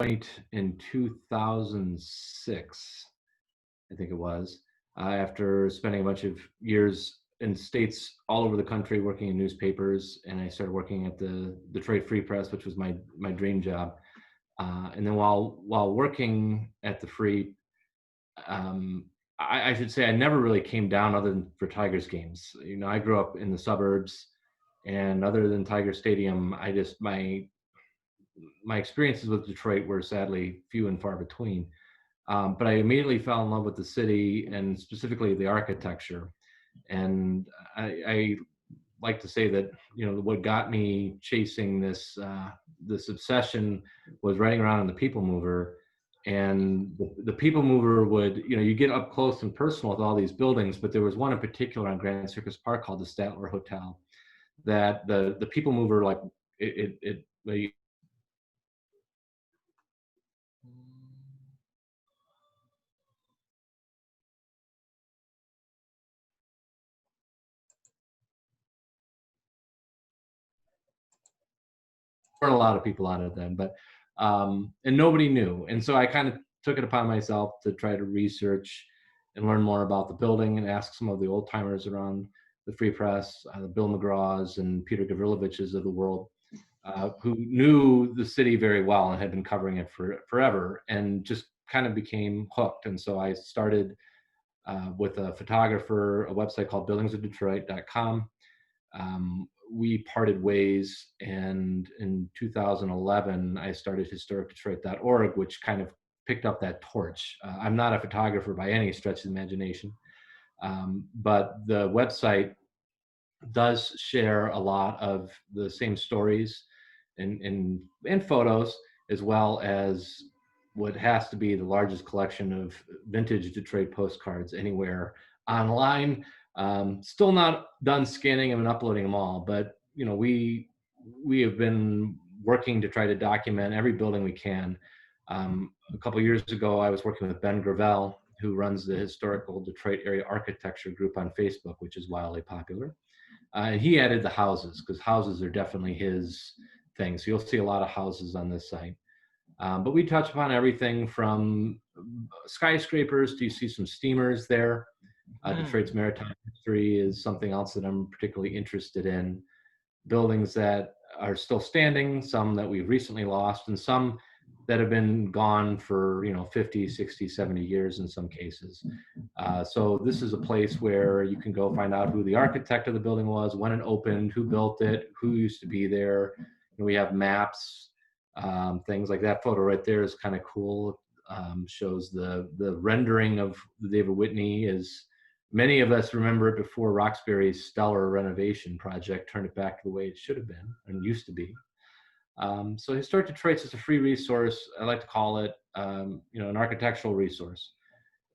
in 2006, I think it was, after spending a bunch of years in states all over the country working in newspapers, and I started working at the Detroit Free Press, which was my dream job. And then while working at the Free, um, I should say I never really came down other than for Tigers games. You know, I grew up in the suburbs, and other than Tiger Stadium, I just my experiences with Detroit were sadly few and far between. But I immediately fell in love with the city and specifically the architecture. And I like to say that, you know, what got me chasing this obsession was riding around in the People Mover. And the People Mover would, you know, you get up close and personal with all these buildings, but there was one in particular on Grand Circus Park called the Statler Hotel that the People Mover, like they weren't a lot of people on it then, but and nobody knew. And so I kind of took it upon myself to try to research and learn more about the building and ask some of the old timers around the Free Press, the Bill McGraws and Peter Gavriloviches of the world, who knew the city very well and had been covering it for forever, and just kind of became hooked. And so I started with a photographer, a website called buildingsofdetroit.com. We parted ways, and in 2011 I started historicdetroit.org, which kind of picked up that torch. I'm not a photographer by any stretch of the imagination, but the website does share a lot of the same stories and photos, as well as what has to be the largest collection of vintage Detroit postcards anywhere online. Still not done scanning them and uploading them all, but you know, we have been working to try to document every building we can. A couple of years ago, I was working with Ben Gravel, who runs the Historical Detroit Area Architecture group on Facebook, which is wildly popular. And he added the houses, because houses are definitely his thing. So you'll see a lot of houses on this site. But we touch upon everything from skyscrapers to, you see some steamers there. Detroit's maritime history is something else that I'm particularly interested in. Buildings that are still standing, some that we've recently lost, and some that have been gone for, you know, 50, 60, 70 years in some cases. So this is a place where you can go find out who the architect of the building was, when it opened, who built it, who used to be there. And we have maps, things like that photo right there is kind of cool. Shows the rendering of the David Whitney. Is many of us remember it before Roxbury's stellar renovation project turned it back to the way it should have been and used to be. So Historic Detroit's is a free resource. I like to call it, you know, an architectural resource.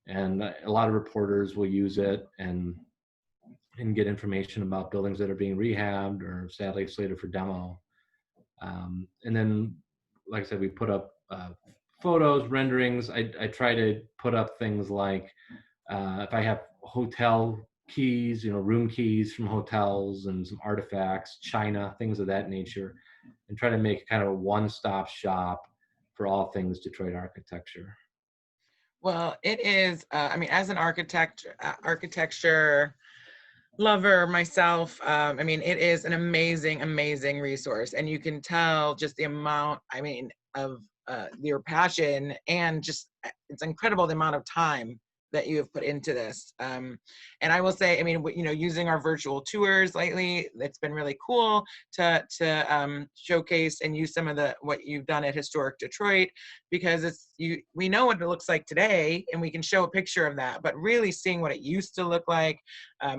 And a lot of reporters will use it and get information about buildings that are being rehabbed or sadly slated for demo. And then, like I said, we put up photos, renderings. I try to put up things like if I have hotel keys, you know, room keys from hotels and some artifacts, china, things of that nature, and try to make kind of a one-stop shop for all things Detroit architecture. Well, it is, I mean, as an architecture lover myself, I mean, it is an amazing, amazing resource. And you can tell just the amount, I mean, of your passion, and just, it's incredible the amount of time that you have put into this. And I will say, I mean, you know, using our virtual tours lately, it's been really cool to showcase and use some of what you've done at Historic Detroit, because we know what it looks like today, and we can show a picture of that, but really seeing what it used to look like,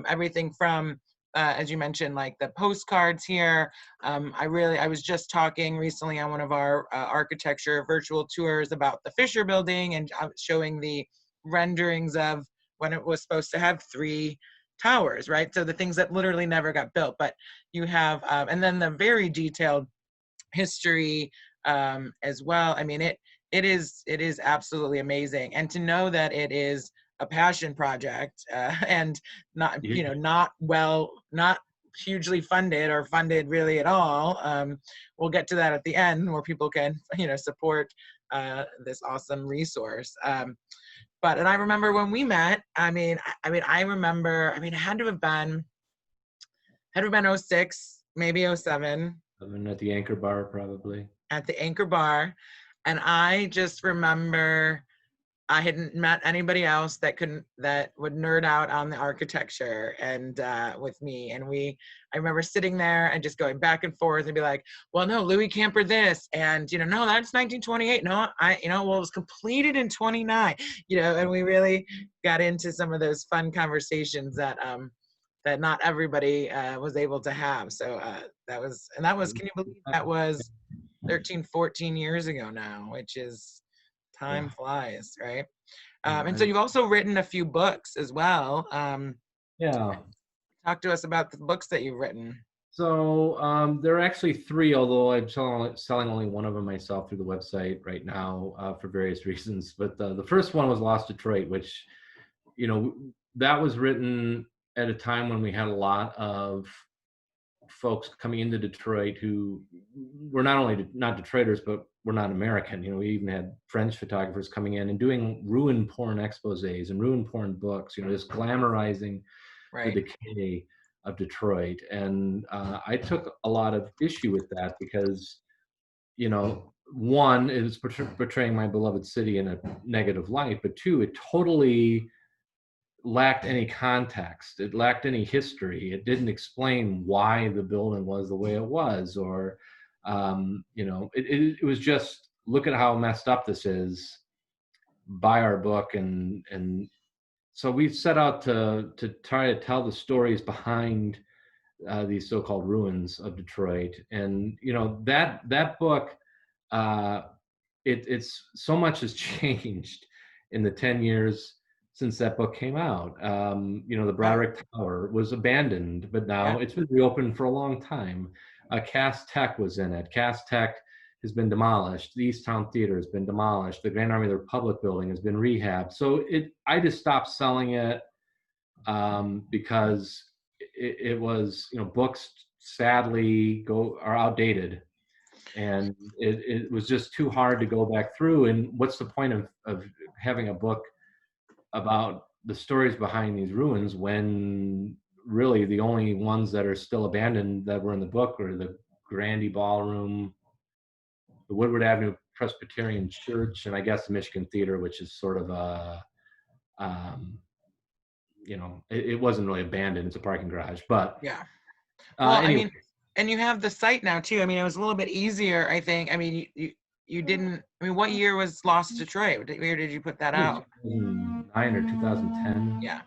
everything from as you mentioned, like the postcards here. I was just talking recently on one of our architecture virtual tours about the Fisher Building, and showing the renderings of when it was supposed to have 3 towers, right? So the things that literally never got built, but you have, and then the very detailed history as well. I mean, it is absolutely amazing. And to know that it is a passion project and not, you know, not hugely funded or funded really at all. We'll get to that at the end, where people can, you know, support this awesome resource. And I remember when we met, I remember, it had to have been '06, maybe '07. I've been at the Anchor Bar probably. At the Anchor Bar. And I just remember I hadn't met anybody else that would nerd out on the architecture and with me. And I remember sitting there and just going back and forth and be like, well, no, Louis Camper this, and no, that's 1928. No, well, it was completed in 29. And we really got into some of those fun conversations that not everybody was able to have. So that was, can you believe that was 13, 14 years ago now, which is, time flies, right? And so you've also written a few books as well. Yeah. Talk to us about the books that you've written. So there are actually 3, although I'm selling only one of them myself through the website right now for various reasons. But the first one was Lost Detroit, which, that was written at a time when we had a lot of folks coming into Detroit who were not only not Detroiters, but were not American. We even had French photographers coming in and doing ruin porn exposés and ruin porn books, just glamorizing the decay of Detroit. And I took a lot of issue with that because, one, it was portraying my beloved city in a negative light, but 2, it totally lacked any context. It lacked any history. It didn't explain why the building was the way it was, or it was just, look at how messed up this is, buy our book. And so we set out to try to tell the stories behind these so-called ruins of Detroit. And that book, it's so much has changed in the 10 years since that book came out. The Broderick Tower was abandoned, but now it's been reopened for a long time. Cass Tech was in it. Cass Tech has been demolished. The Easttown Theater has been demolished. The Grand Army of the Republic building has been rehabbed. So I just stopped selling it because it was, books sadly are outdated. And it was just too hard to go back through. And what's the point of having a book about the stories behind these ruins when really the only ones that are still abandoned that were in the book were the Grandy Ballroom, the Woodward Avenue Presbyterian Church, and I guess the Michigan Theater, which is sort of a, it wasn't really abandoned. It's a parking garage, but yeah. Well, anyway. And you have the site now too. It was a little bit easier, I think. You didn't. What year was Lost Detroit? What year did you put that out? 2009 or 2010. Yeah.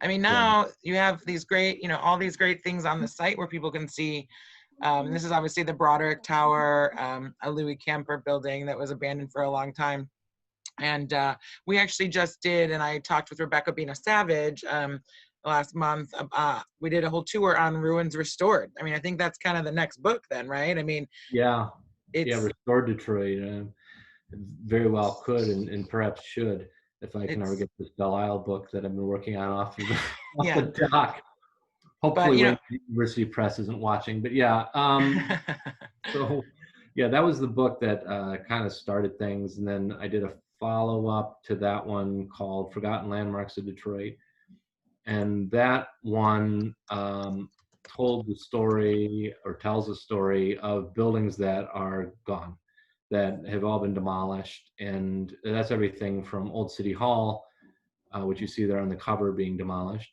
Now you have these great, all these great things on the site where people can see. This is obviously the Broderick Tower, a Louis Camper building that was abandoned for a long time. And we actually just did, and I talked with Rebecca Bina Savage last month. We did a whole tour on Ruins Restored. I think that's kind of the next book then, right? Yeah, Restored Detroit. Very well could and perhaps should, if I can ever get this Belle Isle book that I've been working on off the dock. Hopefully when University Press isn't watching, but so that was the book that kind of started things. And then I did a follow-up to that one called Forgotten Landmarks of Detroit. And that one tells the story of buildings that are gone, that have all been demolished. And that's everything from Old City Hall, which you see there on the cover, being demolished,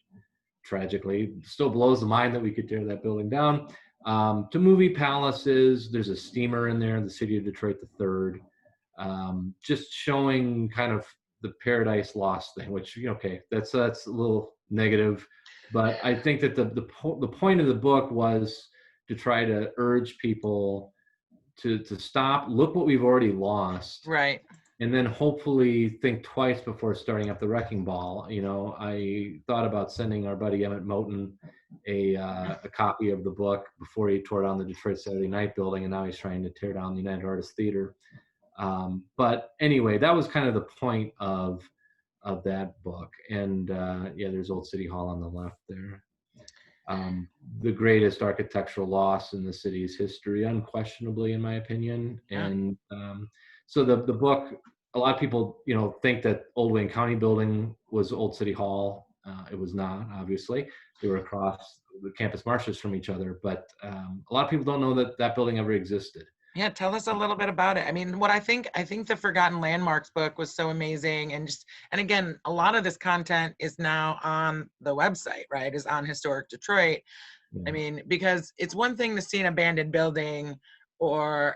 tragically. Still blows the mind that we could tear that building down. To movie palaces, there's a steamer in there, the City of Detroit the Third, just showing kind of the Paradise Lost thing, which, that's a little negative. But I think that the point of the book was to try to urge people to stop, look what we've already lost. Right. And then hopefully think twice before starting up the wrecking ball. I thought about sending our buddy Emmett Moten a copy of the book before he tore down the Detroit Saturday Night building, and now he's trying to tear down the United Artists Theater. But anyway, that was kind of the point of that book. And there's Old City Hall on the left there. The greatest architectural loss in the city's history, unquestionably, in my opinion. And So the book, a lot of people, think that Old Wayne County building was Old City Hall. It was not, obviously. They were across the campus marshes from each other, but a lot of people don't know that that building ever existed. Yeah, tell us a little bit about it. I mean, I think the Forgotten Landmarks book was so amazing, and again, a lot of this content is now on the website, right? Is on Historic Detroit. I Yeah. mean, because it's one thing to see an abandoned building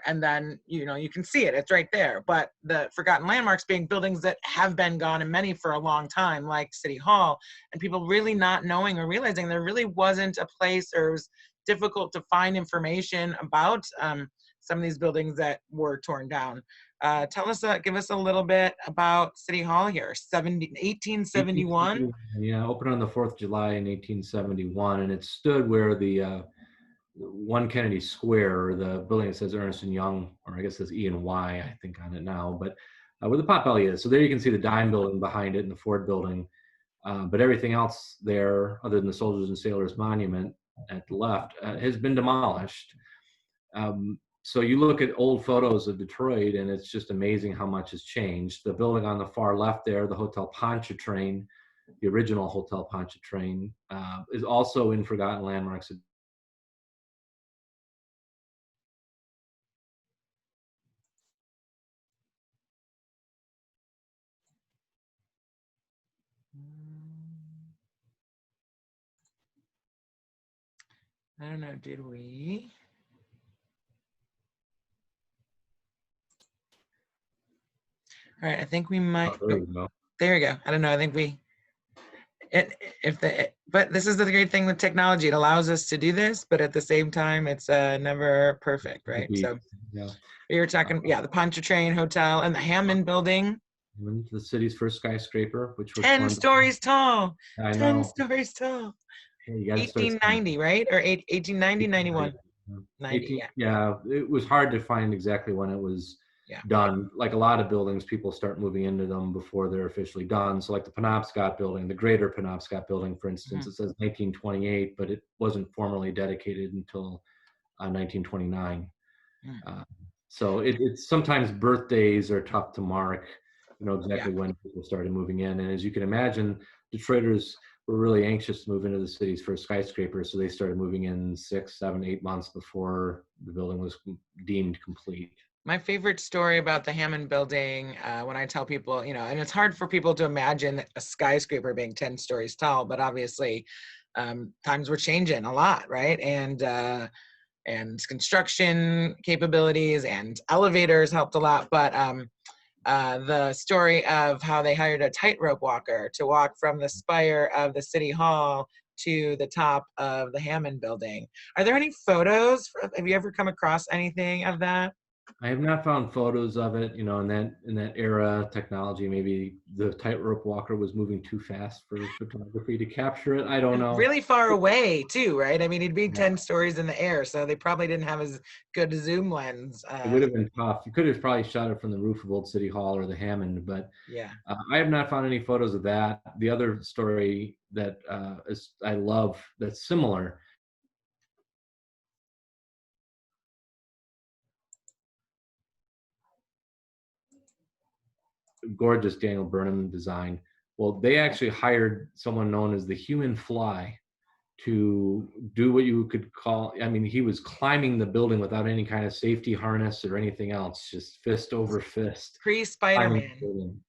and then, you can see it, it's right there. But the Forgotten Landmarks being buildings that have been gone, and many for a long time, like City Hall, and people really not knowing or realizing there really wasn't a place, or it was difficult to find information about some of these buildings that were torn down. Give us a little bit about City Hall here, 1871. 1871, yeah, opened on the 4th of July in 1871, and it stood where the 1 Kennedy Square, or the building that says Ernst and Young, or I guess says E and Y, I think, on it now, but where the Potbelly is. So there you can see the Dime building behind it and the Ford building. But everything else there, other than the Soldiers and Sailors Monument at the left, has been demolished. So you look at old photos of Detroit, and it's just amazing how much has changed. The building on the far left there, the Hotel Pontchartrain, the original Hotel Pontchartrain, is also in Forgotten Landmarks. I don't know, did we? All right, I think we might. Oh, there you go. There we go. I don't know. I think but this is the great thing with technology. It allows us to do this, but at the same time, it's never perfect, right? So Yeah. we were talking, the Pontchartrain Hotel and the Hammond Building. The city's first skyscraper, which was 10 stories tall. I 10 know. stories tall. Hey, you got to start 1890, right? Or 1890, 91? 90, 18, yeah. yeah, it was hard to find exactly when it was done. Like a lot of buildings, people start moving into them before they're officially done. So like the Penobscot building, the Greater Penobscot building, for instance, it says 1928, but it wasn't formally dedicated until 1929. So it's sometimes birthdays are tough to mark, exactly when people started moving in. And as you can imagine, Detroiters were really anxious to move into the city's first skyscraper, so they started moving in 6, 7, 8 months before the building was deemed complete. My favorite story about the Hammond Building, when I tell people, and it's hard for people to imagine a skyscraper being 10 stories tall, but obviously times were changing a lot, right? And construction capabilities and elevators helped a lot. But the story of how they hired a tightrope walker to walk from the spire of the City Hall to the top of the Hammond Building. Are there any photos? Have you ever come across anything of that? I have not found photos of it. In that era, technology, maybe the tightrope walker was moving too fast for photography to capture it. I don't know. Really far away too, right? I mean, he'd be 10 stories in the air, so they probably didn't have as good a zoom lens. It would have been tough. You could have probably shot it from the roof of Old City Hall or the Hammond, but I have not found any photos of that. The other story that I love that's similar. Gorgeous Daniel Burnham design. Well, they actually hired someone known as the Human Fly to do what you could call, he was climbing the building without any kind of safety harness or anything else, just fist over fist. Pre-Spider-Man.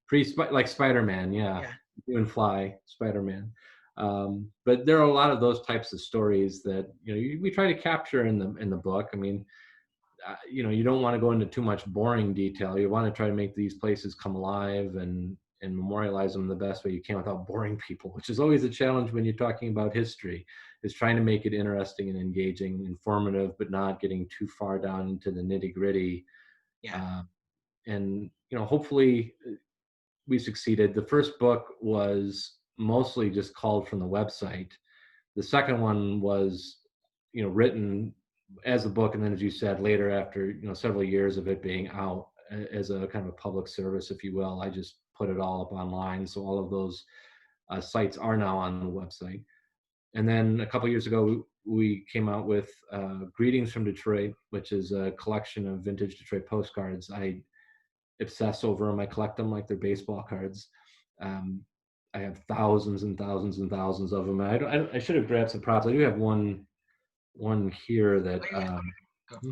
Like Spider-Man, yeah. Human Fly, Spider-Man. But there are a lot of those types of stories that we try to capture in the book. You don't want to go into too much boring detail. You want to try to make these places come alive and memorialize them the best way you can without boring people, which is always a challenge when you're talking about history, is trying to make it interesting and engaging, informative, but not getting too far down into the nitty gritty. And hopefully we succeeded. The first book was mostly just called from the website. The second one was, written as a book, and then, as you said, later, after several years of it being out as a kind of a public service, if you will, I just put it all up online. So all of those sites are now on the website. And then a couple years ago, we came out with Greetings from Detroit, which is a collection of vintage Detroit postcards. I obsess over them. I collect them like they're baseball cards. Um, I have thousands and thousands and thousands of them. I should have grabbed some props. I do have one here that Oh, hmm,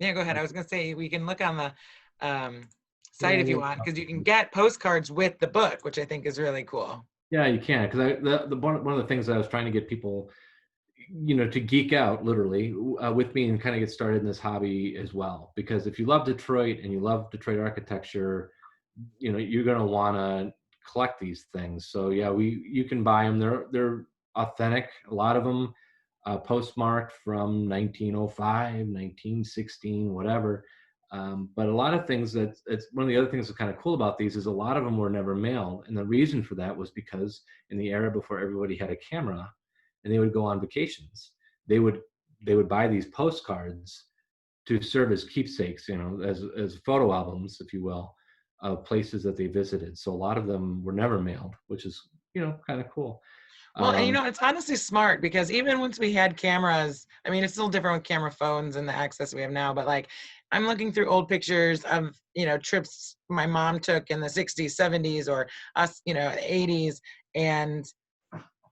yeah, go ahead. I was gonna say we can look on the site yeah, if you yeah, want, because you can get postcards with the book, which I think is really cool. yeah, you can, because one of the things I was trying to get people, to geek out literally with me and kind of get started in this hobby as well. Because if you love Detroit and you love Detroit architecture, you're going to want to collect these things. So yeah, you can buy them. They're authentic. A lot of them postmarked from 1905, 1916, whatever. But a lot of things it's one of the other things that's kind of cool about these is a lot of them were never mailed. And the reason for that was because in the era before everybody had a camera and they would go on vacations, they would they would buy these postcards to serve as keepsakes, as photo albums, if you will, of places that they visited. So a lot of them were never mailed, which is, kind of cool. Well, and Um, it's honestly smart because even once we had cameras, I mean, it's still different with camera phones and the access we have now, but like I'm looking through old pictures of, trips my mom took in the 60s, 70s, or us, 80s. And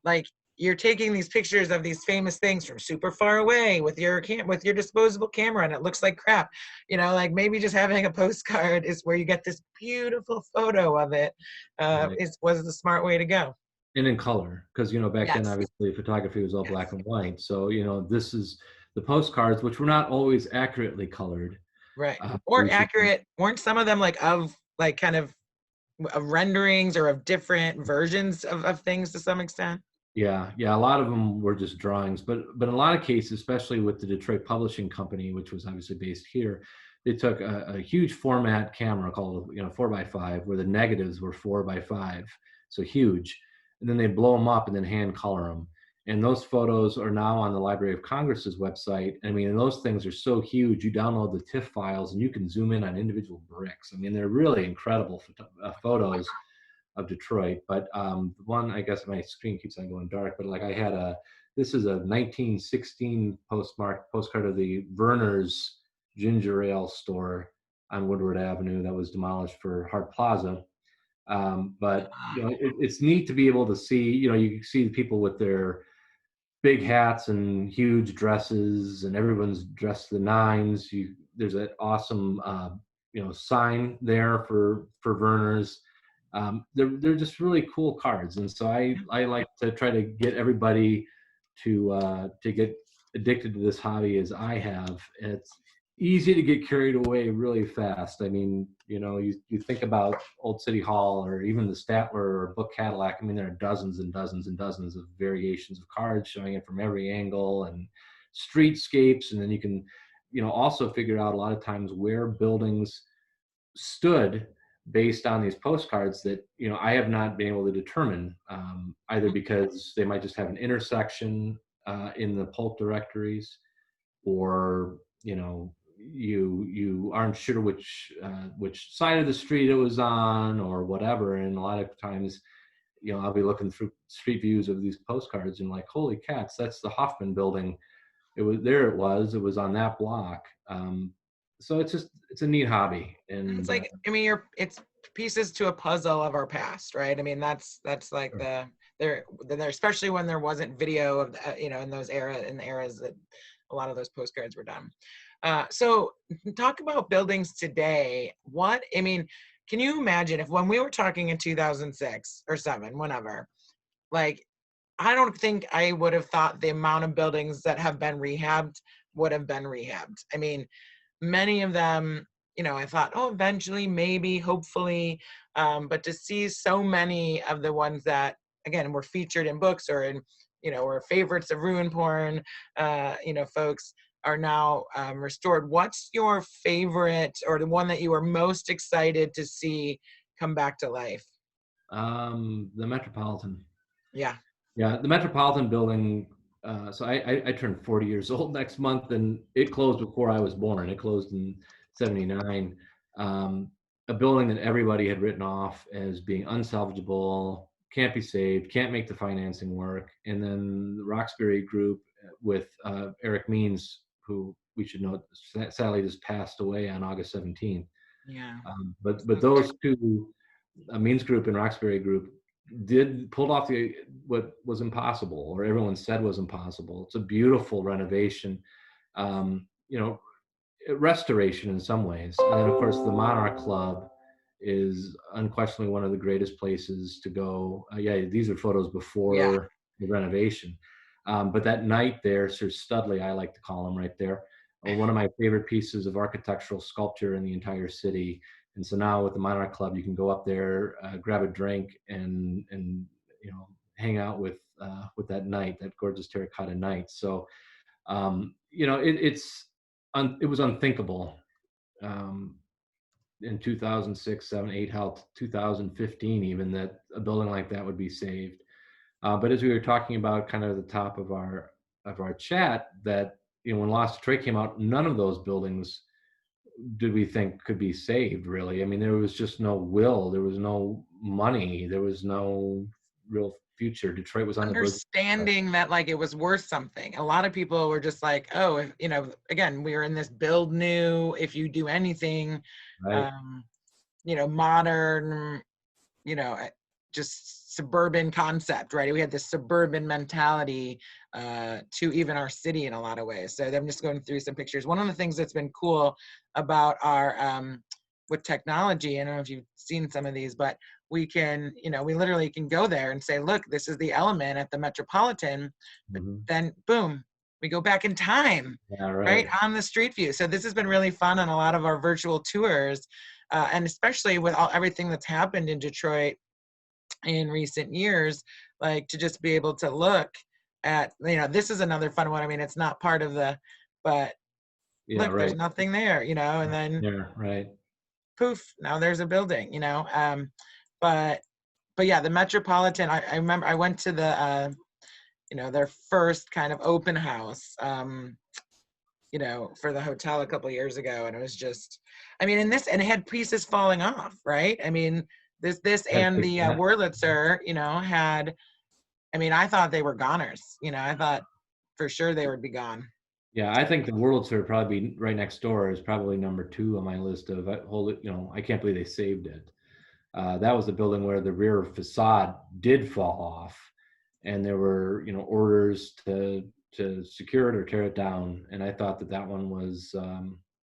like you're taking these pictures of these famous things from super far away with your with your disposable camera and it looks like crap. Like maybe just having a postcard is where you get this beautiful photo of it. right. Was the smart way to go. And in color, because, back then, Yes. obviously, photography was all black Yes. and white. So, this is the postcards, which were not always accurately colored. Right. We Or should, accurate. Weren't some of them like of like kind of renderings or of different versions of things to some extent? yeah, yeah. A lot of them were just drawings, but in a lot of cases, especially with the Detroit Publishing Company, which was obviously based here, they took a huge format camera called 4x5, where the negatives were 4x5, so huge, and then they blow them up and then hand color them. And those photos are now on the Library of Congress's website. I mean, and those things are so huge. You download the TIFF files and you can zoom in on individual bricks. I mean, they're really incredible photos of Detroit. But the one, I guess my screen keeps on going dark, but like this is a 1916 postcard of the Verner's ginger ale store on Woodward Avenue that was demolished for Hart Plaza. But it's neat to be able to see, you see the people with their big hats and huge dresses, and everyone's dressed to the nines. There's an awesome, sign there for Verner's. They're just really cool cards, and so I like to try to get everybody to get addicted to this hobby as I have. It's easy to get carried away really fast. I mean, you think about Old City Hall or even the Statler or Book Cadillac. I mean, there are dozens and dozens and dozens of variations of cards showing it from every angle and streetscapes, and then you can, also figure out a lot of times where buildings stood based on these postcards that I have not been able to determine, either because they might just have an intersection in the pulp directories, or you aren't sure which side of the street it was on or whatever. And a lot of times, I'll be looking through street views of these postcards and like, holy cats, that's the Hoffman Building. It was on that block. So it's a neat hobby. And it's And like, I mean, it's pieces to a puzzle of our past, right? I mean, that's like there, especially when there wasn't video of, in the eras that a lot of those postcards were done. So talk about buildings today. I mean, can you imagine if when we were talking in 2006 or 7, whenever, like, I don't think I would have thought the amount of buildings that have been rehabbed would have been rehabbed. I mean, many of them, I thought, oh, eventually, maybe, hopefully, but to see so many of the ones that, again, were featured in books or in, or favorites of ruin porn, folks are now restored. What's your favorite or the one that you were most excited to see come back to life? the Metropolitan. Yeah. Yeah, the Metropolitan Building. So I turned 40 years old next month, and it closed before I was born. It closed in '79. A building that everybody had written off as being unsalvageable, can't be saved, can't make the financing work. And then the Roxbury Group with Eric Means, who we should note sadly just passed away on August 17th. Yeah. But those two, Means Group and Roxbury Group, pulled off what was impossible, or everyone said was impossible. It's a beautiful renovation, you know, restoration in some ways. And then of course the Monarch Club is unquestionably one of the greatest places to go. Yeah, these are photos Yeah. before the renovation. But that night there, Sir Studley, I like to call him right there, one of my favorite pieces of architectural sculpture in the entire city. And so now with the Monarch Club, you can go up there, grab a drink, and hang out with that night, that gorgeous terracotta night. So it was unthinkable um, in 2006, 7, 8, how 2015 even, that a building like that would be saved. But as we were talking about kind of at the top of our chat, that when Lost Detroit came out, none of those buildings did we think could be saved, really. I mean, there was just no will, there was no money, there was no real future. Detroit was on the verge. Understanding that like it was worth something. A lot of people were just like, oh, again, we were in this build new, if you do anything, Right. modern, just suburban concept, right? We had this suburban mentality to even our city in a lot of ways. So I'm just going through some pictures. One of the things that's been cool about our with technology, I don't know if you've seen some of these, but we can, we literally can go there and say, look, this is the element at the Metropolitan, but Mhm. then boom, we go back in time, Yeah, right, right. on the street view. So this has been really fun on a lot of our virtual tours, and especially with everything that's happened in Detroit in recent years, like to just be able to look at, this is another fun one. I mean, it's not part of but Yeah, look, there's right. nothing there, and then Yeah, right. poof, now there's a building, but yeah, the Metropolitan, I remember I went to the, their first kind of open house, for the hotel a couple years ago. And it was just, I mean, and it had pieces falling off, right? I mean, this Had and big the plans. Wurlitzer, had, I mean, I thought they were goners, I thought for sure they would be gone. Yeah, I think the Wurlitzer would probably be right next door, is probably number 2 on my list of I can't believe they saved it. That was the building where the rear facade did fall off, and there were, orders to secure it or tear it down. And I thought that one was,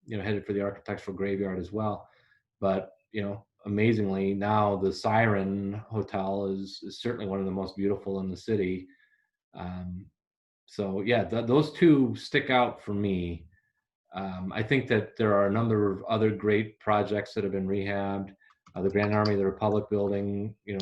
headed for the architectural graveyard as well. But, amazingly, now the Siren Hotel is certainly one of the most beautiful in the city. Um, so yeah, those two stick out for me. I think that there are a number of other great projects that have been rehabbed. The Grand Army of the Republic building, Yeah.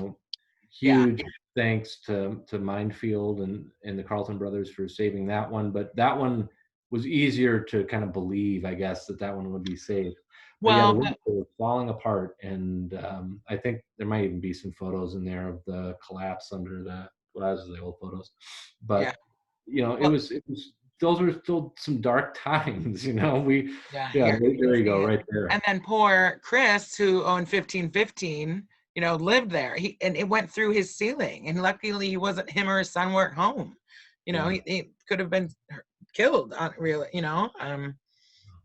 huge thanks to Minefield and the Carlton brothers for saving that one. But that one was easier to kind of believe, I guess, that one would be saved. But yeah, the Well, window was falling apart, and I think there might even be some photos in there of the collapse under the old photos. yeah. But Well, it was those were still some dark times. yeah, Yeah, here, you there can you see go, it. right there. And then poor Chris, who owned 1515, lived there. And it went through his ceiling. And luckily he wasn't, him or his son weren't home. Yeah, He could have been killed on really,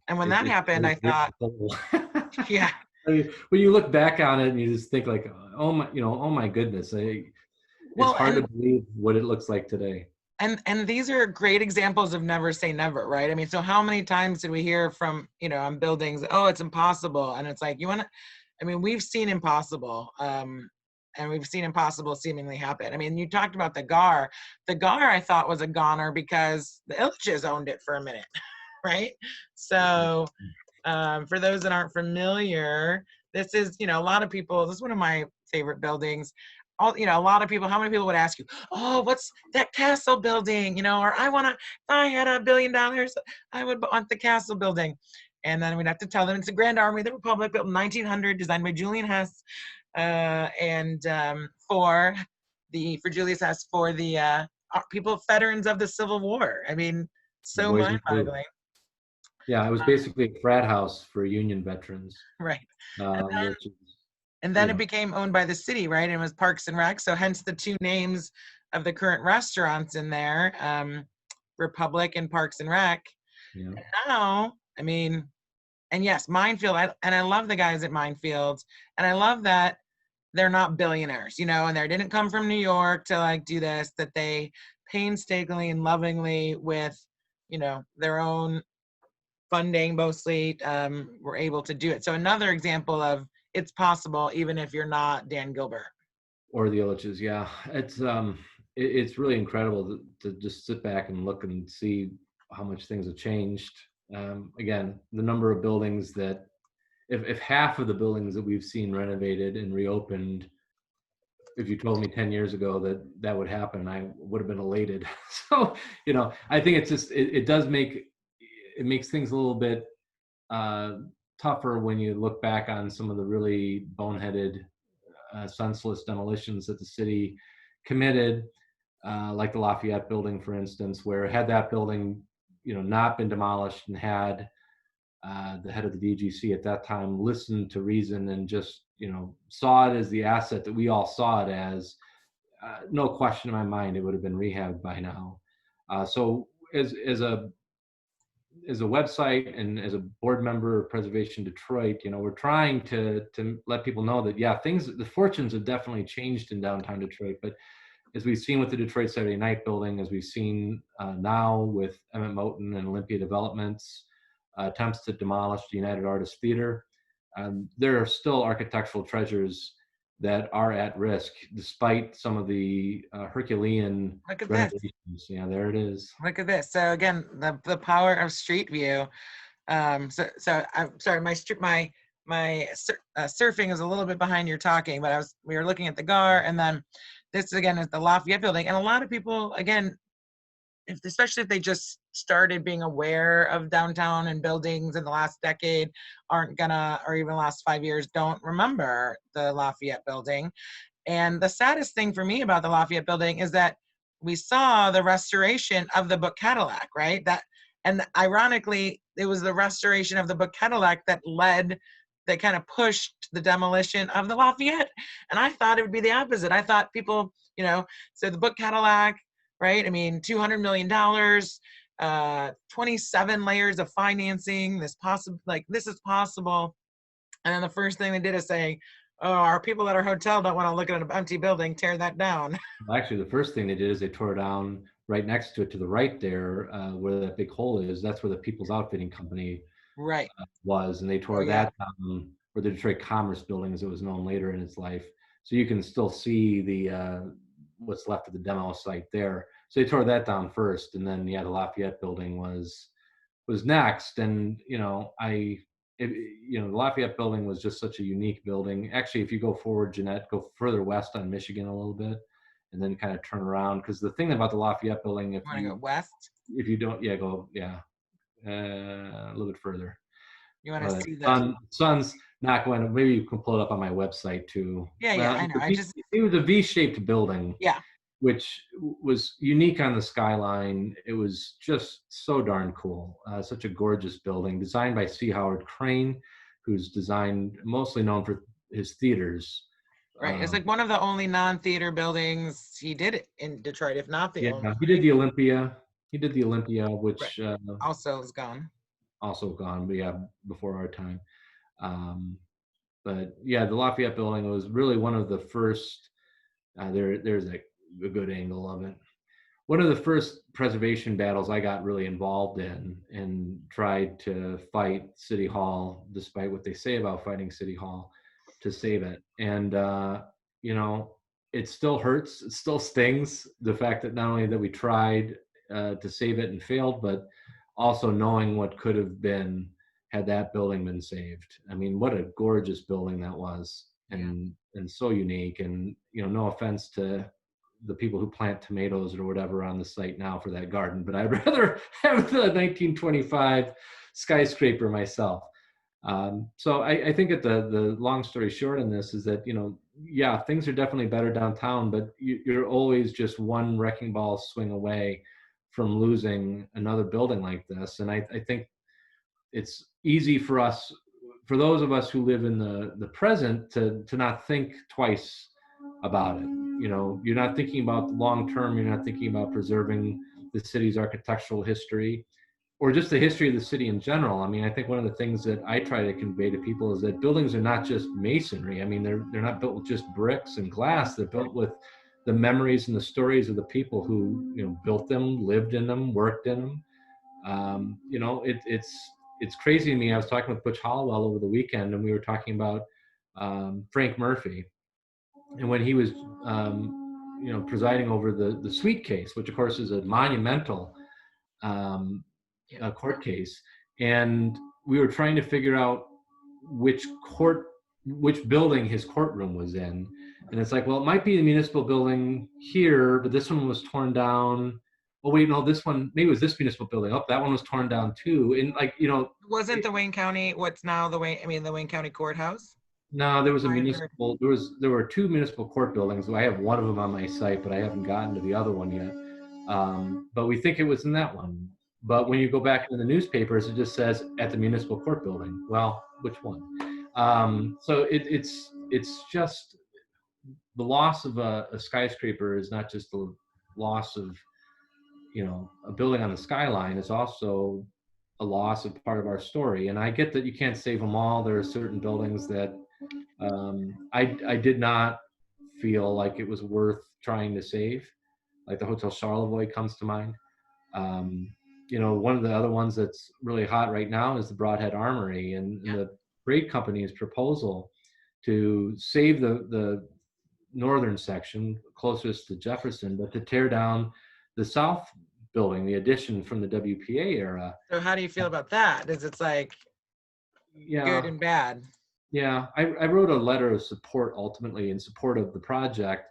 and when that happened, I it's thought, cool. yeah. I mean, when you look back on it and you just think like, oh my goodness, it's Well, hard to believe what it looks like today. and these are great examples of never say never, right? I mean, so how many times did we hear from, on buildings, oh, it's impossible. And it's like, I mean, we've seen impossible. And we've seen impossible seemingly happen. I mean, you talked about the GAR. The GAR I thought was a goner because the Ilitches owned it for a minute, right? So for those that aren't familiar, this is, a lot of people, this is one of my favorite buildings. A lot of people, how many people would ask you, oh, what's that castle building? Or if I had $1 billion, I would want the castle building. And then we'd have to tell them it's the Grand Army of the Republic, built in 1900, designed by Julian Hess. And for Julius Hess, for the people, veterans of the Civil War. I mean, The so Boys and Blue. mind-boggling. Yeah, it was basically a frat house for Union veterans, Right. which is, And then it became owned by the city, right? And it was Parks and Rec. So hence the two names of the current restaurants in there, Republic and Parks and Rec. yeah. And now, I mean, And yes, Minefield, and I love the guys at Minefield, and I love that they're not billionaires, you know, and they didn't come from New York to like do this, that they painstakingly and lovingly with, you know, their own funding mostly, were able to do it. So another example of it's possible even if you're not Dan Gilbert. Or the Illiches, yeah. It's really incredible to just sit back and look and see how much things have changed. Again, the number of buildings that, if half of the buildings that we've seen renovated and reopened, if you told me 10 years ago that that would happen, I would have been elated. So, you know, I think it's just, it does make, it makes things a little bit uh, tougher when you look back on some of the really boneheaded, senseless demolitions that the city committed, like the Lafayette Building, for instance, where had that building, you know, not been demolished and had the head of the DGC at that time listened to reason and just, you know, saw it as the asset that we all saw it as, no question in my mind, it would have been rehabbed by now. So as a website and as a board member of Preservation Detroit, you know, we're trying to let people know that, yeah, things, the fortunes have definitely changed in downtown Detroit. But as we've seen with the Detroit Saturday Night Building, as we've seen now with Emmett Moten and Olympia Developments, attempts to demolish the United Artists Theater, there are still architectural treasures that are at risk despite some of the Herculean Look at this. renovations. Yeah, there it is. Look at this. So again, the power of street view. So I'm sorry, my surfing is a little bit behind your talking, but we were looking at the GAR, and then this again is the Lafayette Building, and a lot of people again, especially if they just started being aware of downtown and buildings in the last decade, aren't gonna, or even the last 5 years, don't remember the Lafayette Building. And the saddest thing for me about the Lafayette Building is that we saw the restoration of the book Cadillac, right? And ironically, it was the restoration of the book Cadillac that kind of pushed the demolition of the Lafayette. And I thought it would be the opposite. I thought people, you know, so the book Cadillac, right? I mean, $200 million, 27 layers of financing, this is possible. And then the first thing they did is say, oh, our people at our hotel don't want to look at an empty building, tear that down. Actually, the first thing they did is they tore down right next to it to the right there, where that big hole is. That's where the People's Outfitting Company Right. was, and they tore that down, or the Detroit Commerce Building, as it was known later in its life. So you can still see the what's left of the demo site there. So they tore that down first, and then yeah, the Lafayette Building was next. And you know, you know, the Lafayette Building was just such a unique building. Actually, if you go forward, Jeanette, go further west on Michigan a little bit, and then kind of turn around. Because the thing about the Lafayette Building, Want to go west? if you don't, yeah, go, yeah, a little bit further. You want to see the sun's not going to. Maybe you can pull it up on my website too. Yeah, Well, I know. it was a V-shaped building. Yeah. Which was unique on the skyline. It was just so darn cool. Such a gorgeous building, designed by C. Howard Crane, who's designed, mostly known for his theaters. Right. It's like one of the only non-theater buildings he did in Detroit, if not the only. He did the Olympia. He did the Olympia, which also is gone. Also gone, but yeah, before our time. But yeah, the Lafayette Building was really one of the first. There's a good angle of it. One of the first preservation battles I got really involved in and tried to fight City Hall, despite what they say about fighting City Hall, to save it. And, you know, it still hurts. It still stings. The fact that not only that we tried to save it and failed, but also knowing what could have been had that building been saved. I mean, what a gorgeous building that was, and so unique. And, you know, no offense to the people who plant tomatoes or whatever on the site now for that garden, but I'd rather have the 1925 skyscraper myself. So I think that the long story short in this is that, you know, yeah, things are definitely better downtown, but you're always just one wrecking ball swing away from losing another building like this. And I think it's easy for us, for those of us who live in the present, to not think twice about it. You know, you're not thinking about the long term. You're not thinking about preserving the city's architectural history, or just the history of the city in general. I mean, I think one of the things that I try to convey to people is that buildings are not just masonry. I mean, they're not built with just bricks and glass. They're built with the memories and the stories of the people who, you know, built them, lived in them, worked in them. You know, it's crazy to me. I was talking with Butch Hollowell over the weekend, and we were talking about Frank Murphy, and when he was, you know, presiding over the Sweet case, which of course is a monumental um, court case, and we were trying to figure out which which building his courtroom was in, and it's like, well, it might be the municipal building here, but this one was torn down. Oh wait, no, this one, maybe it was this municipal building. Oh, that one was torn down too. And like, you know, Wasn't the Wayne County, what's now the Wayne, I mean, the Wayne County Courthouse? no, there was a I heard. municipal. There were two municipal court buildings. I have one of them on my site, but I haven't gotten to the other one yet. But we think it was in that one. But when you go back to the newspapers, it just says at the municipal court building. Well, which one? So it's just the loss of a skyscraper is not just the loss of, you know, a building on the skyline. It's also a loss of part of our story. And I get that you can't save them all. There are certain buildings that I did not feel like it was worth trying to save. Like the Hotel Charlevoix comes to mind. Um, you know, one of the other ones that's really hot right now is the Broadhead Armory, and the freight company's proposal to save the northern section closest to Jefferson, but to tear down the south building, the addition from the WPA era. So how do you feel about that? Is it's like good Yeah, and bad? yeah. I wrote a letter of support ultimately in support of the project,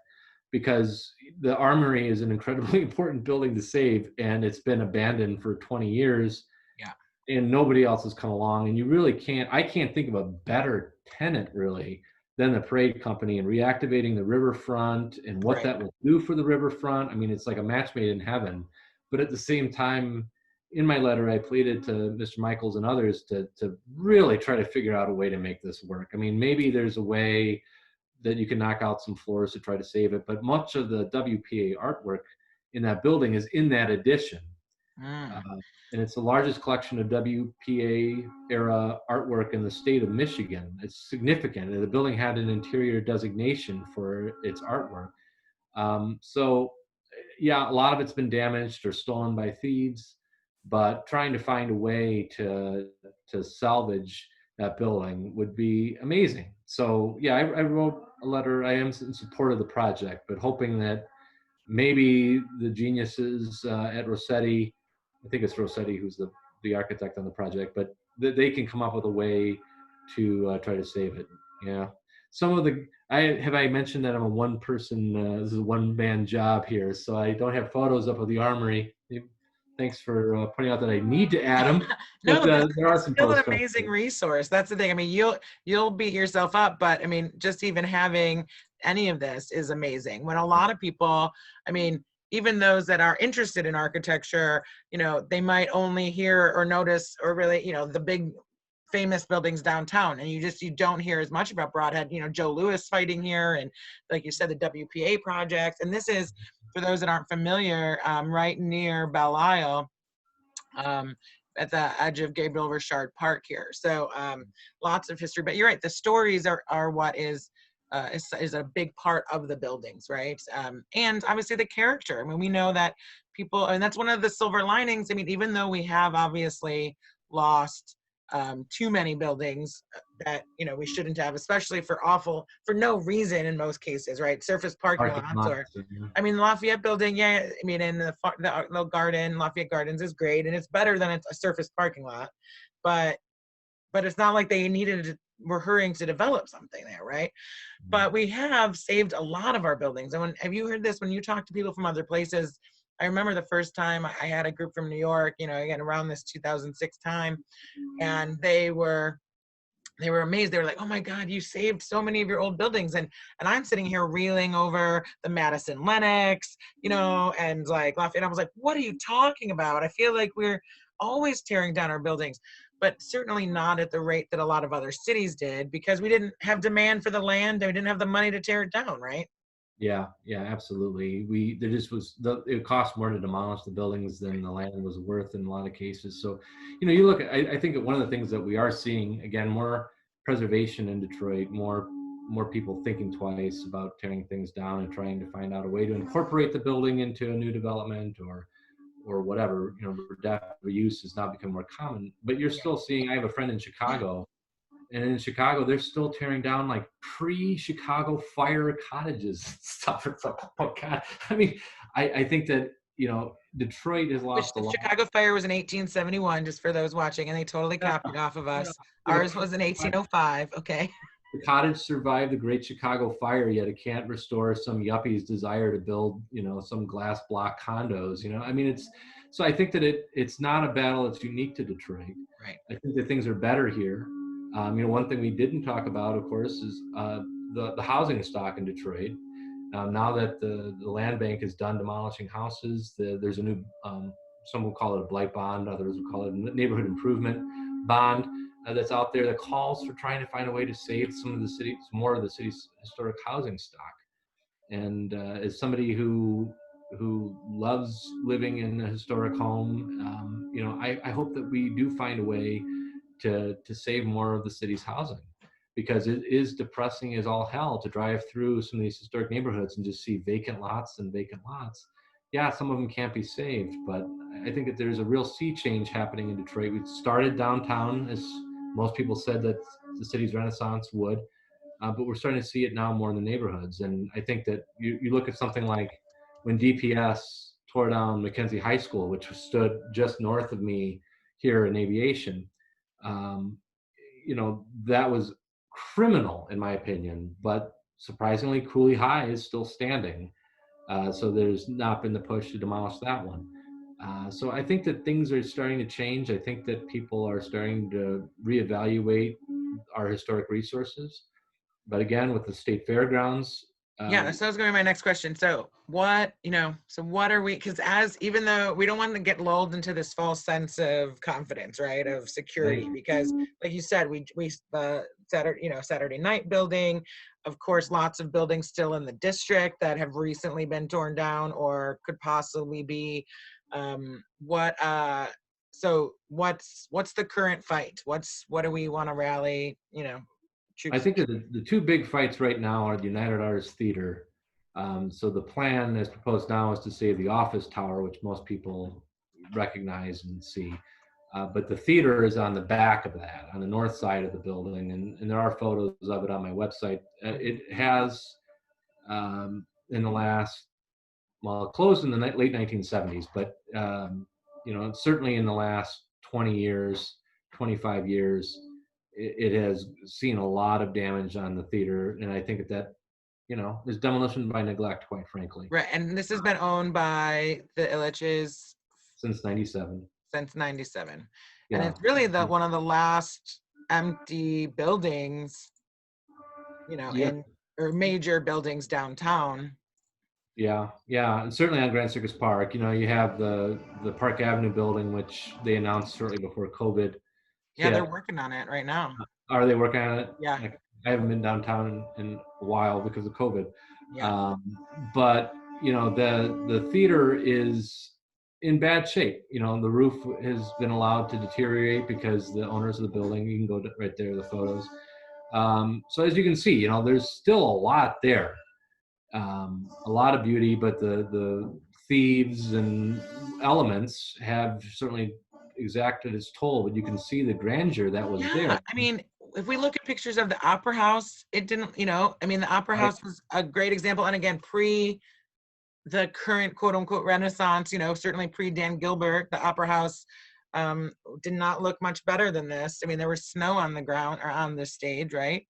because the armory is an incredibly important building to save, and it's been abandoned for 20 years. Yeah. And nobody else has come along, and you really can't, I can't think of a better tenant really than the parade company, and reactivating the riverfront and what Right. that will do for the riverfront. I mean, it's like a match made in heaven. But at the same time, in my letter, I pleaded to Mr. Michaels and others to really try to figure out a way to make this work. I mean, maybe there's a way that you can knock out some floors to try to save it, but much of the WPA artwork in that building is in that addition. Mm. And it's the largest collection of WPA era artwork in the state of Michigan. It's significant. The building had an interior designation for its artwork. So yeah, a lot of it's been damaged or stolen by thieves, but trying to find a way to salvage that building would be amazing. So yeah, I wrote a letter. I am in support of the project, but hoping that maybe the geniuses at Rossetti, I think it's Rossetti who's the architect on the project, but they can come up with a way to try to save it. Yeah. Some of the, I mentioned that I'm a one person, this is a one man job here, so I don't have photos up of the armory. Thanks for pointing out that I need to add them, No, but there are it's some still an postcards. amazing resource. That's the thing. I mean, you'll beat yourself up, but I mean, just even having any of this is amazing. When a lot of people, I mean, even those that are interested in architecture, you know, they might only hear or notice or really, you know, the big famous buildings downtown, and you don't hear as much about Broadhead. You know, Joe Louis fighting here, and like you said, the WPA project. And this is, for those that aren't familiar, right near Belle Isle, at the edge of Gabriel Richard Park here. So lots of history. But you're right, the stories are what is a big part of the buildings, right? And obviously the character. I mean, we know that people, and that's one of the silver linings. I mean, even though we have obviously lost too many buildings that, you know, we shouldn't have, especially for no reason in most cases, right? Surface parking lots, or, I mean, the Lafayette Building, yeah, I mean, in the garden, Lafayette Gardens is great, and it's better than a surface parking lot, but it's not like they were hurrying to develop something there, right? But we have saved a lot of our buildings. And have you heard this when you talk to people from other places? I remember the first time I had a group from New York, you know, again, around this 2006 time, and they were amazed. They were like, "Oh my God, you saved so many of your old buildings." And I'm sitting here reeling over the Madison Lennox, you know, and like Lafayette. And I was like, "What are you talking about? I feel like we're always tearing down our buildings," but certainly not at the rate that a lot of other cities did, because we didn't have demand for the land and we didn't have the money to tear it down, right? Yeah, yeah, absolutely. There just was it cost more to demolish the buildings than the land was worth in a lot of cases. So, you look at, I think that one of the things that we are seeing, again, more preservation in Detroit, more people thinking twice about tearing things down and trying to find out a way to incorporate the building into a new development or whatever. Reuse has now become more common, but you're still seeing, I have a friend in Chicago, and in Chicago, they're still tearing down like pre-Chicago fire cottages and stuff. It's like, oh God. I mean, I think that, Detroit has Which lost a the lot. Chicago fire was in 1871, just for those watching, and they totally Yeah, copied off of yeah. us. Yeah, Ours was in 1805. Okay. the cottage survived the Great Chicago Fire, yet it can't restore some yuppie's desire to build, some glass block condos. I mean, so I think that it's not a battle that's unique to Detroit. Right. I think that things are better here. One thing we didn't talk about, of course, is the housing stock in Detroit. Now that the land bank is done demolishing houses, there's a new, some will call it a blight bond, others will call it a neighborhood improvement bond that's out there that calls for trying to find a way to save more of the city's historic housing stock. And as somebody who loves living in a historic home, I hope that we do find a way to save more of the city's housing, because it is depressing as all hell to drive through some of these historic neighborhoods and just see vacant lots and vacant lots. Yeah, some of them can't be saved, but I think that there's a real sea change happening in Detroit. We started downtown, as most people said that the city's renaissance would, but we're starting to see it now more in the neighborhoods. And I think that you look at something like when DPS tore down Mackenzie High School, which stood just north of me here in aviation. Um, that was criminal in my opinion, but surprisingly, Cooley High is still standing. So there's not been the push to demolish that one. So I think that things are starting to change. I think that people are starting to reevaluate our historic resources. But again, with the state fairgrounds, Yeah, so that was gonna be my next question. So what, so what are we, because even though we don't want to get lulled into this false sense of confidence, right, of security, right, because like you said, we Saturday night building, of course, lots of buildings still in the district that have recently been torn down or could possibly be. So what's the current fight? What do we want to rally, I troops? think that the two big fights right now are the United Artists Theater. So the plan as proposed now is to save the office tower, which most people recognize and see. But the theater is on the back of that, on the north side of the building, and there are photos of it on my website. It has, in the last, well, it closed in the late 1970s, but certainly in the last 20 years, 25 years, it has seen a lot of damage on the theater, and I think that is demolition by neglect, quite frankly, Right, and this has been owned by the Illiches since '97. since 97. And Yeah, it's really one of the last empty buildings, yeah, or major buildings downtown. yeah, and certainly on Grand Circus Park. You have the Park Avenue building, which they announced shortly before COVID Yeah, they're hit. working on it right now. Are they working on it? Yeah, Like, I haven't been downtown in a while because of COVID. yeah. Um, but the theater is in bad shape. The roof has been allowed to deteriorate because the owners of the building. You can go right there, the photos. So as you can see, there's still a lot there, a lot of beauty, but the thieves and elements have certainly exacted its toll. But you can see the grandeur that was Yeah, there. I mean, if we look at pictures of the Opera House, it didn't, I mean, the Opera Right, House was a great example. And again, pre the current quote unquote Renaissance, certainly pre Dan Gilbert, the Opera House did not look much better than this. I mean, there was snow on the ground or on the stage, right?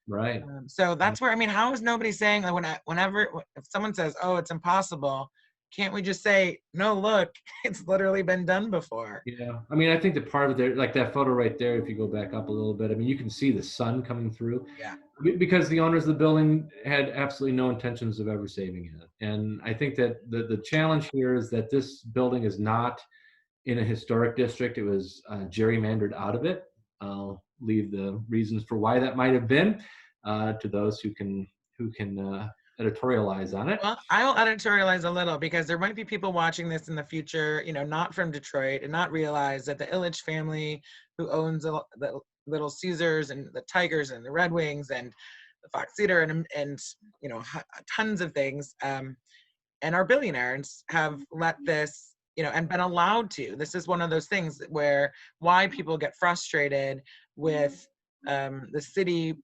right. So that's where, I mean, how is nobody saying like whenever if someone says, "Oh, it's impossible," can't we just say, "No, look, it's literally been done before." Yeah, I mean, I think that part of there, like that photo right there, if you go back up a little bit, I mean, you can see the sun coming through Yeah. because the owners of the building had absolutely no intentions of ever saving it. And I think that the challenge here is that this building is not in a historic district. It was gerrymandered out of it. I'll leave the reasons for why that might have been to those who can editorialize on it. Well, I'll editorialize a little because there might be people watching this in the future, not from Detroit and not realize that the Ilitch family, who owns the Little Caesars and the Tigers and the Red Wings and the Fox Theater and tons of things, and our billionaires have let this, and been allowed to. This is one of those things where why people get frustrated with the city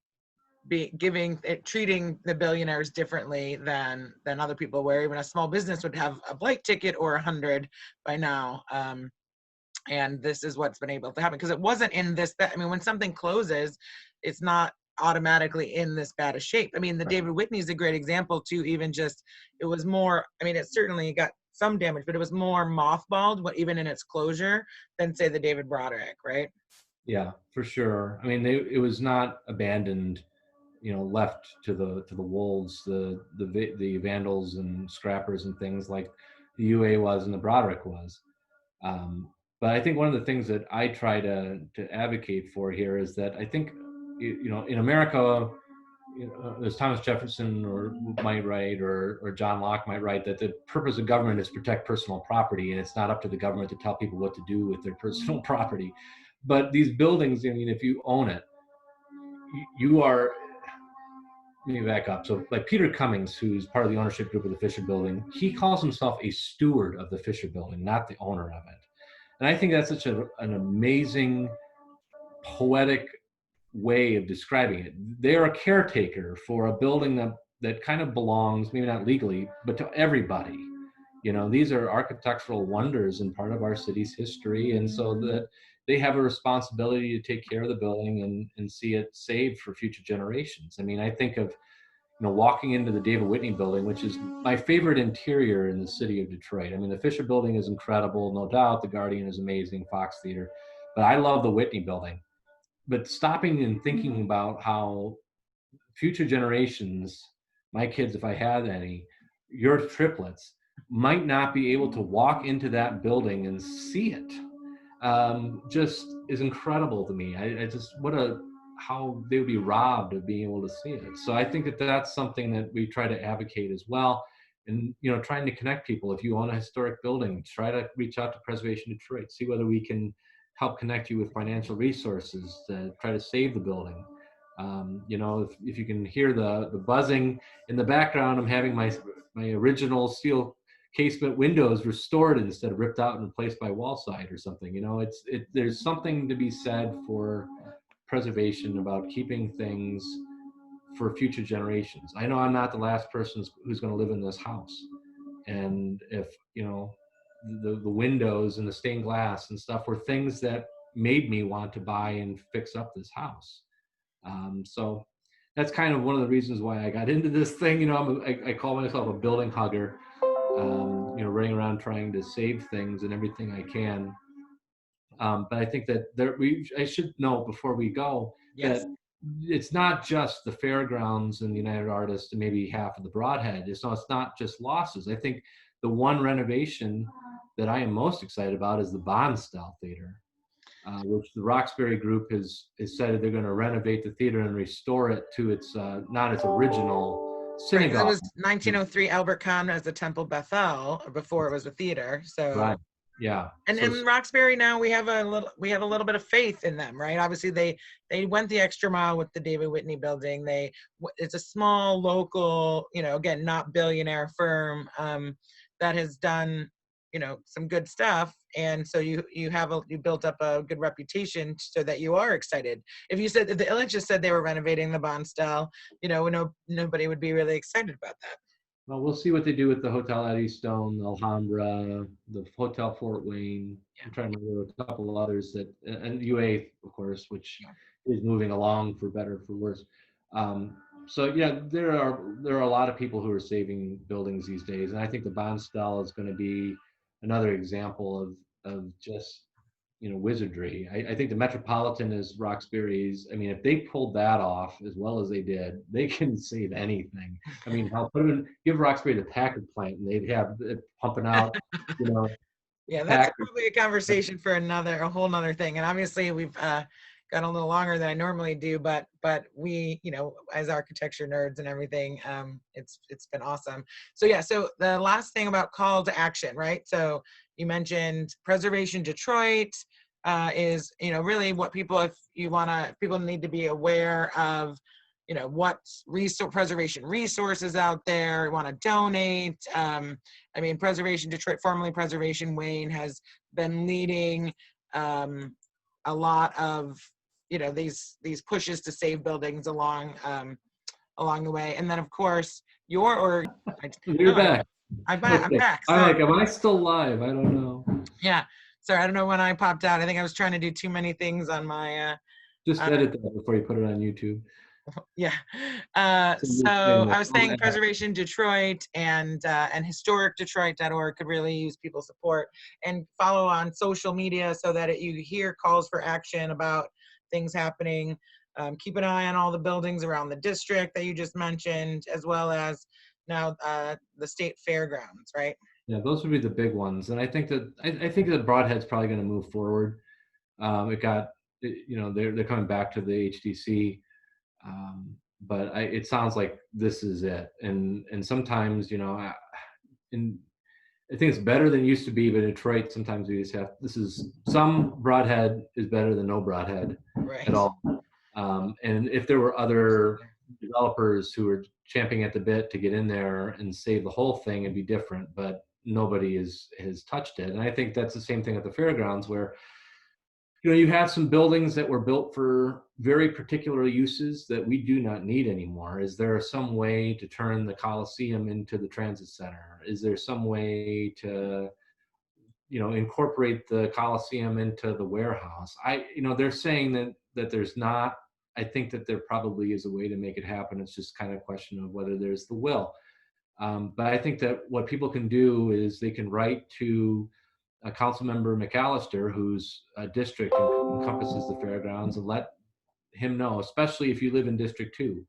treating the billionaires differently than other people, where even a small business would have a blight ticket or 100 by now. And this is what's been able to happen because it wasn't in this bad. I mean, when something closes, it's not automatically in this bad a shape. I mean, the David Whitney is a great example too. Even just, it was more, I mean, it certainly got some damage, but it was more mothballed, even in its closure, than say the David Broderick, right? Yeah, for sure. I mean, it was not abandoned, left to the wolves, the vandals and scrappers and things like the UA was and the Broderick was. But I think one of the things that I try to advocate for here is that I think, in America, as Thomas Jefferson might write, or John Locke might write, that the purpose of government is to protect personal property, and it's not up to the government to tell people what to do with their personal property. But these buildings, I mean, if you own it, you are. Let me back up. So, like Peter Cummings, who's part of the ownership group of the Fisher Building, he calls himself a steward of the Fisher Building, not the owner of it. And I think that's such an amazing, poetic way of describing it. They're a caretaker for a building that kind of belongs, maybe not legally, but to everybody. These are architectural wonders and part of our city's history. And so that they have a responsibility to take care of the building and see it saved for future generations. I mean, I think of, walking into the David Whitney Building, which is my favorite interior in the city of Detroit. I mean, the Fisher Building is incredible, no doubt. The Guardian is amazing, Fox Theater, but I love the Whitney Building. But stopping and thinking about how future generations, my kids, if I had any, your triplets, might not be able to walk into that building and see it, just is incredible to me. I just, how they would be robbed of being able to see it. So I think that that's something that we try to advocate as well. And, trying to connect people. If you own a historic building, try to reach out to Preservation Detroit, see whether we can help connect you with financial resources to try to save the building. If you can hear the buzzing in the background, I'm having my original steel casement windows restored instead of ripped out and replaced by wall side or something. There's something to be said for preservation, about keeping things for future generations. I know I'm not the last person who's going to live in this house, and if the windows and the stained glass and stuff were things that made me want to buy and fix up this house. So that's kind of one of the reasons why I got into this thing. I call myself a building hugger, running around trying to save things and everything I can. But I think that I should know before we go that it's not just the fairgrounds and the United Artists and maybe half of the Broadhead. It's not just losses. I think the one renovation that I am most excited about is the Bonsdale Theater, which the Roxbury Group has said they're going to renovate the theater and restore it to its not its original synagogue. Right, it was 1903 Albert Kahn as the Temple Bethel before it was a theater. So right. Yeah. And in Roxbury now we have a little bit of faith in them, right? Obviously they went the extra mile with the David Whitney Building. It's a small local, again, not billionaire firm that has done, some good stuff. And so you built up a good reputation so that you are excited. If you said, if the Illich just said they were renovating the Bonsdale, nobody would be really excited about that. Well, we'll see what they do with the Hotel Eddystone, the Alhambra, the Hotel Fort Wayne. I'm trying to remember a couple of others and UA, of course, which is moving along for better or for worse. So yeah, there are a lot of people who are saving buildings these days, and I think the Bonsdale is going to be another example of just wizardry. I think the Metropolitan is Roxbury's. I mean, if they pulled that off as well as they did, they can save anything. I mean, give Roxbury the Packard plant, and they'd have it pumping out, Yeah, that's probably a conversation for a whole nother thing. And obviously, we've gone a little longer than I normally do, but we, you know, as architecture nerds and everything, it's been awesome. So yeah, so the last thing about call to action, right? So you mentioned Preservation Detroit is, you know, really what people, if you want to, people need to be aware of, you know, what preservation resources out there, want to donate. I mean, Preservation Detroit, formerly Preservation Wayne, has been leading a lot of, you know, these pushes to save buildings along along the way. And then of course You're back. I'm back. I'm Okay. back. I'm Sorry. like, am I still live? I don't know. Yeah. Sorry, I don't know when I popped out. I think I was trying to do too many things on my Just edit that before you put it on YouTube. yeah. Somebody's So saying I was saying that. Preservation Detroit and historicdetroit.org could really use people's support, and follow on social media so that you hear calls for action about things happening. Keep an eye on all the buildings around the district that you just mentioned, as well as now the state fairgrounds, right? Yeah, those would be the big ones. And I think that I think that Broadhead's probably going to move forward. You know, they're coming back to the HDC. But it sounds like this is it. And sometimes, you know, I think it's better than it used to be, but in Detroit, sometimes we just have, some Broadhead is better than no Broadhead at all. And if there were other developers who were champing at the bit to get in there and save the whole thing, it'd be different, but nobody has touched it. And I think that's the same thing at the fairgrounds, where, you know, you have some buildings that were built for very particular uses that we do not need anymore. Is there some way to turn the Coliseum into the transit center? Is there some way to, you know, incorporate the Coliseum into the warehouse? You know, they're saying that there's not. I think that there probably is a way to make it happen. It's just kind of a question of whether there's the will. But I think that what people can do is they can write to Councilmember McAllister, whose district encompasses the fairgrounds, and let him know, especially if you live in District 2,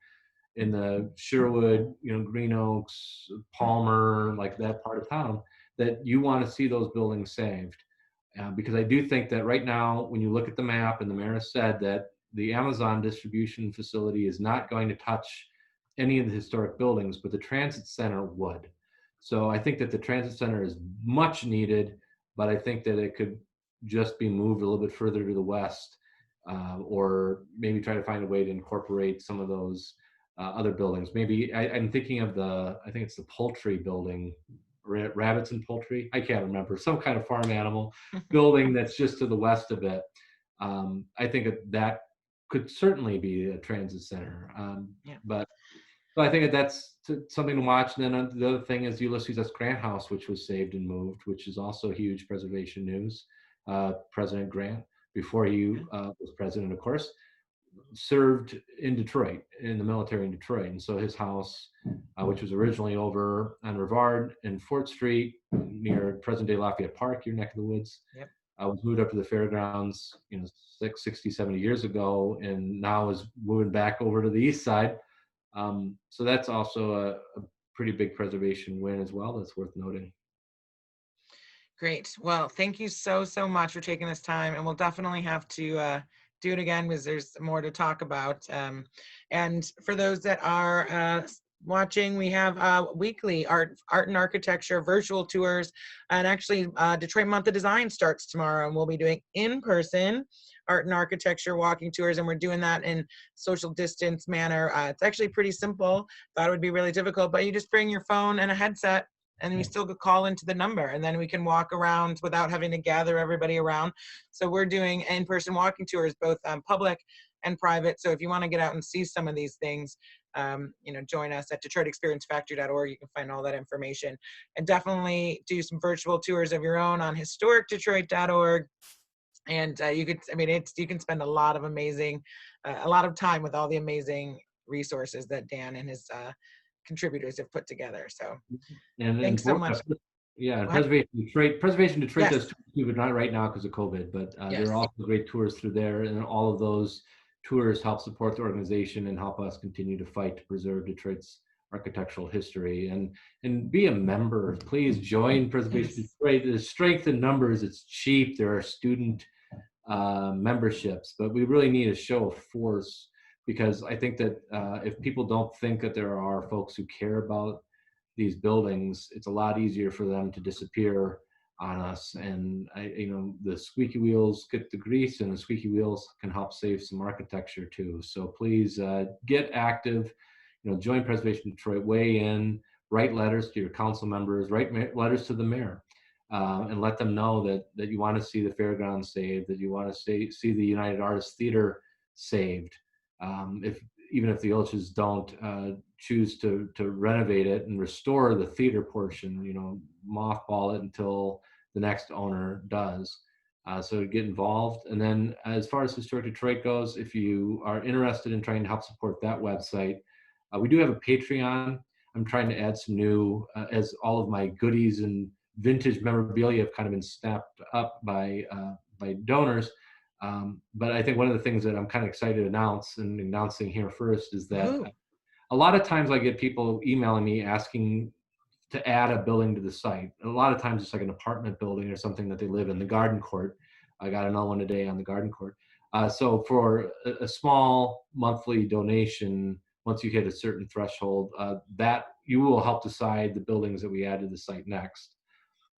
in the Sherwood, you know, Green Oaks, Palmer, like that part of town, that you want to see those buildings saved. Because I do think that right now, when you look at the map, and the mayor has said that the Amazon distribution facility is not going to touch any of the historic buildings, but the transit center would. So I think that the transit center is much needed, but I think that it could just be moved a little bit further to the west, or maybe try to find a way to incorporate some of those other buildings. Maybe I'm thinking of I think it's the poultry building, rabbits and poultry. I can't remember, some kind of farm animal building that's just to the west of it. I think that could certainly be a transit center. But so I think that's something to watch. And then the other thing is Ulysses S. Grant House, which was saved and moved, which is also huge preservation news. President Grant, before he was president, of course, served in Detroit, in the military in Detroit. And so his house, which was originally over on Rivard and Fort Street near present-day Lafayette Park, your neck of the woods, was moved up to the fairgrounds, you know, 60, 70 years ago, and now is moving back over to the east side. So that's also a pretty big preservation win as well. That's worth noting. Great. Well, thank you so much for taking this time, and we'll definitely have to do it again because there's more to talk about. And for those that are watching, we have weekly art and architecture virtual tours, and actually Detroit Month of Design starts tomorrow, and we'll be doing in-person art and architecture walking tours, and we're doing that in social distance manner. It's actually pretty simple. Thought it would be really difficult, but you just bring your phone and a headset, and we still could call into the number, and then we can walk around without having to gather everybody around. So we're doing in-person walking tours, both public and private. So if you want to get out and see some of these things, you know, join us at DetroitExperienceFactory.org. You can find all that information, and definitely do some virtual tours of your own on HistoricDetroit.org. And you could, I mean, you can spend a lot of time with all the amazing resources that Dan and his contributors have put together. So thanks so much. Yeah, and Preservation Detroit does tours, but not right now because of COVID, but there are also great tours through there, and all of those tours help support the organization and help us continue to fight to preserve Detroit's architectural history. And be a member. Please join Preservation Detroit. There's strength in numbers. It's cheap. There are student memberships, but we really need a show of force, because I think that if people don't think that there are folks who care about these buildings, it's a lot easier for them to disappear on us. And the squeaky wheels get the grease, and the squeaky wheels can help save some architecture too. So please get active. Join Preservation Detroit, weigh in, write letters to your council members, write letters to the mayor, and let them know that you want to see the fairgrounds saved, that you want to see the United Artists Theater saved. If Even if the Ilches don't choose to renovate it and restore the theater portion, mothball it until the next owner does. So get involved. And then as far as Historic Detroit goes, if you are interested in trying to help support that website, we do have a Patreon. I'm trying to add some new, as all of my goodies and vintage memorabilia have kind of been snapped up by donors. But I think one of the things that I'm kind of excited to announce, and announcing here first, is that Ooh, a lot of times I get people emailing me asking to add a building to the site. A lot of times it's like an apartment building or something that they live in, the garden court. I got another one today on the garden court. So for a small monthly donation, once you hit a certain threshold, that you will help decide the buildings that we add to the site next.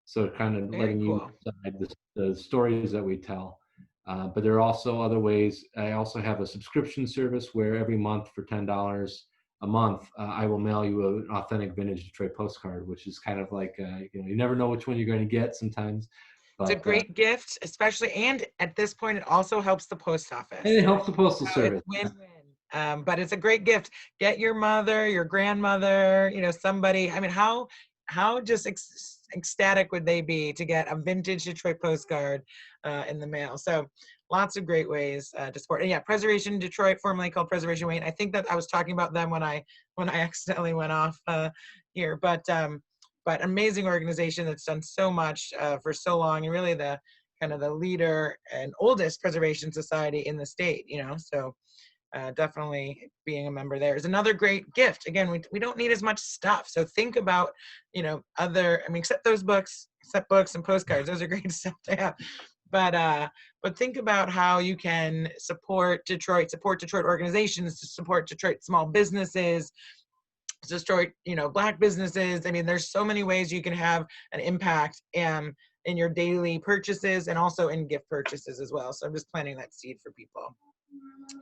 So kind of very letting you cool. decide the stories that we tell. But there are also other ways. I also have a subscription service where every month for $10 a month, I will mail you an authentic vintage Detroit postcard, which is kind of like, you never know which one you're going to get sometimes. It's a But great gift, especially, and at this point, it also helps the post and office. it helps the postal So it's service. win-win. But it's a great gift. Get your mother, your grandmother, somebody. I mean, how just ecstatic would they be to get a vintage Detroit postcard in the mail? So lots of great ways to support. And yeah, Preservation Detroit, formerly called Preservation Wayne. I think that I was talking about them when I accidentally went off here, but amazing organization that's done so much for so long, and really the kind of the leader and oldest preservation society in the state. So definitely being a member there is another great gift. Again, we don't need as much stuff. So think about, except books and postcards. Those are great stuff to have. But think about how you can support Detroit organizations, to support Detroit small businesses, Detroit, Black businesses. I mean, there's so many ways you can have an impact in your daily purchases and also in gift purchases as well. So I'm just planting that seed for people.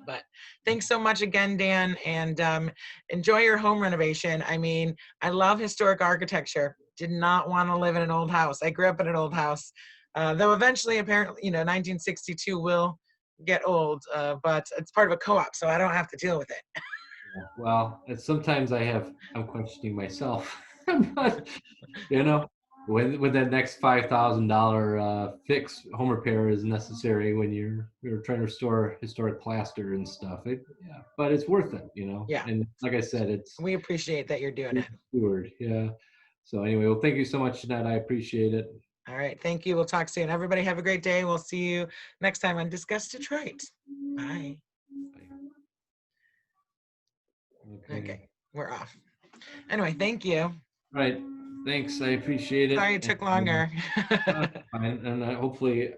But thanks so much again, Dan, and enjoy your home renovation. I mean, I love historic architecture. Did not want to live in an old house. I grew up in an old house, though eventually, apparently, 1962 will get old, but it's part of a co-op, so I don't have to deal with it. Yeah. Well, sometimes I'm questioning myself, but when that next $5,000 fix home repair is necessary, when you're trying to restore historic plaster and stuff, yeah, but it's worth it. Yeah, And like I said, it's we appreciate that you're doing it. steward, yeah. So anyway, well, thank you so much, Jeanette. I appreciate it. All right, thank you. We'll talk soon. Everybody have a great day. We'll see you next time on Discuss Detroit. Bye. Okay, we're off. Anyway, thank you. Right. Thanks. I appreciate it. Sorry it took longer. Fine. And hopefully